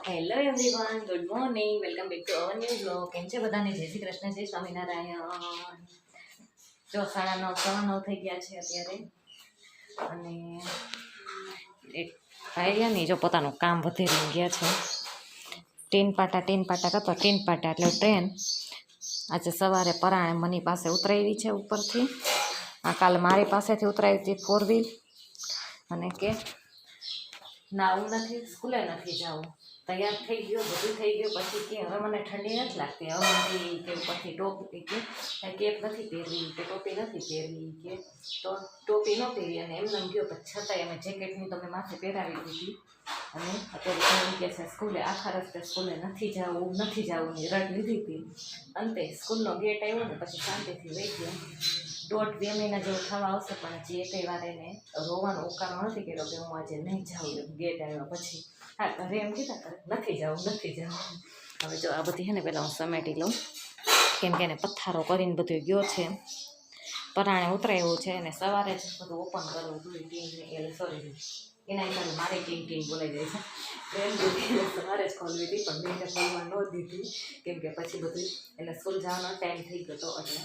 Hello everyone, good morning, welcome back to our new blog. કેમ છે બધાને? જય શ્રી કૃષ્ણ, જય સ્વામિનારાયણ. જો 9:30 થઈ ગયા છે અત્યારે, અને એક ભાઈ જો પોતાનું કામ વધેરી ગયા છે. ટીન પાટા કરતો ટીન પાટા એટલે ટ્રેન આજે સવારે પરાણે મની પાસે ઉતરાવી છે ઉપરથી. આ કાલે મારી પાસેથી ઉતરાવી હતી 4 વ્હીલ, અને કે ના હું નથી, સ્કૂલે નથી જવું. તૈયાર થઈ ગયો, બધું થઈ ગયું. પછી કે હવે મને ઠંડી નથી લાગતી, હવે મારી કે ઉપરથી ટોપી કે કેપ નથી પહેરવી, કે ટોપી નથી પહેરવી, કે તો ટોપી ન પહેરી. અને એમને ગયો, પણ છતાંય અમે જેકેટની તમે માથે પહેરાવી દીધી. અને અત્યારે એમ કહે છે સ્કૂલે, આખા રસ્તે સ્કૂલે નથી જવું ની રટ લીધી હતી. અંતે સ્કૂલનો ગેટ આવ્યો ને પછી શાંતિથી વહી ગયો. 1.5-2 મહિના જેવું થવા આવશે, પણ હજી એકેય વાર એને રોવાનો ઉકાળો નથી કર્યો કે હું આજે નહીં જાઉં. ગેટ આવ્યા પછી હા ઘરે એમ કીધા નથી જવું. હવે જો આ બધી છે ને પહેલાં હું સમેટી લઉં, કેમ કે એને પથ્થારો કરીને બધું ગયો છે. પરાણે ઉતરાયું છે અને સવારે જ બધું ઓપન કરવું જોઈએ. સોરી, એના હિસાબે મારે ટીન બોલાઈ જાય છે. સવારે જ ખોલવી હતી, પણ બેને ખોલવા ન દીધી, કેમ કે પછી બધું એટલે સ્કૂલ જવાનો ટાઈમ થઈ ગયો હતો એટલે.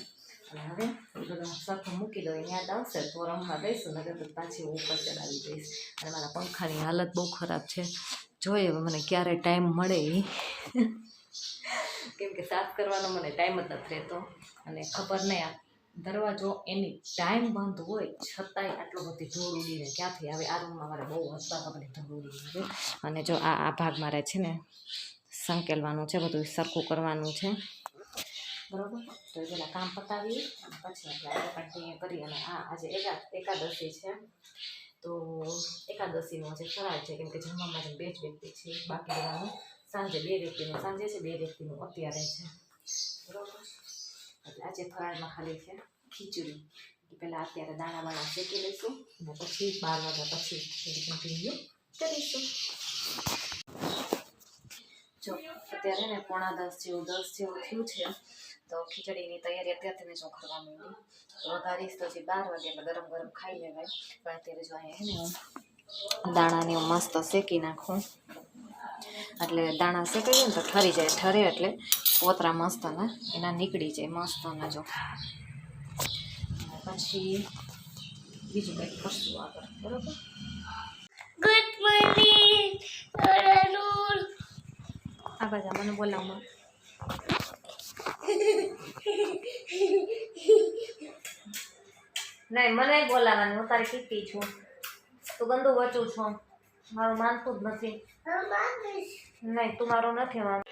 અને હવે બધું સરખું મૂકી દો, યાદ આવશે તો રમવા દઈશું, નગર તો પાછી હું ઉપર ચડાવી દઈશ. અને મારા પંખાની હાલત બહુ ખરાબ છે. જોઈએ હવે મને ક્યારે ટાઈમ મળે, કેમ કે સાફ કરવાનો મને ટાઈમ જ નથી રહેતો. અને ખબર નહીં, આ દરવાજો એની ટાઈમ બંધ હોય છતાંય આટલો બધી ધૂળ ઉડીને ક્યાંથી આવે. આ રૂમમાં મારે બહુ હસતા બધી ધૂળ ઉડી આવે. અને જો આ ભાગ મારે છે ને સંકેલવાનું છે, બધું સરખું કરવાનું છે, બરાબર. તો પેલા કામ પતાવી પછી આપણે કન્ટિન્યુ કરી. અને આજે એકાદશી છે, તો એકાદશીનો આજે ફરાળ છે, કેમ કે જમવામાં જે 2 જ વ્યક્તિ છે, બાકી બધાનું સાંજે 2 વ્યક્તિનું સાંજે છે, 2 વ્યક્તિનું અત્યારે છે, બરાબર. એટલે આજે ફરાળમાં ખાલી છે ખીચડી. પહેલાં અત્યારે દાણા શેકી લઈશું અને પછી 12 વાગ્યા પછી કન્ટિન્યુ કરીશું. જો અત્યારે ને 9:45 જેવું થયું છે, તો ખીચડીની તૈયારી અત્યારથી મેં જો કરવા માંડી. તો વઘારીશ તો હજી 12 વાગે એટલે ગરમ ખાઈ લેવાય. પણ અત્યારે જો અહીંયા ને દાણાને હું મસ્ત શેકી નાખું, એટલે દાણા શેકાઈએ ને તો ઠરી જાય. ઠરે એટલે પોતરા મસ્ત ને એના નીકળી જાય મસ્ત. ને જો પછી બીજું કંઈક કરશું આગળ, બરાબર. Good morning. આ બાજુ મને બોલાવમાં નહીં, મને બોલાવવાની. હું તારી કીટી છું, તું ગંદુ વચું છો, મારું માનતું જ નથી. નહીં, તું મારું નથી માનતું.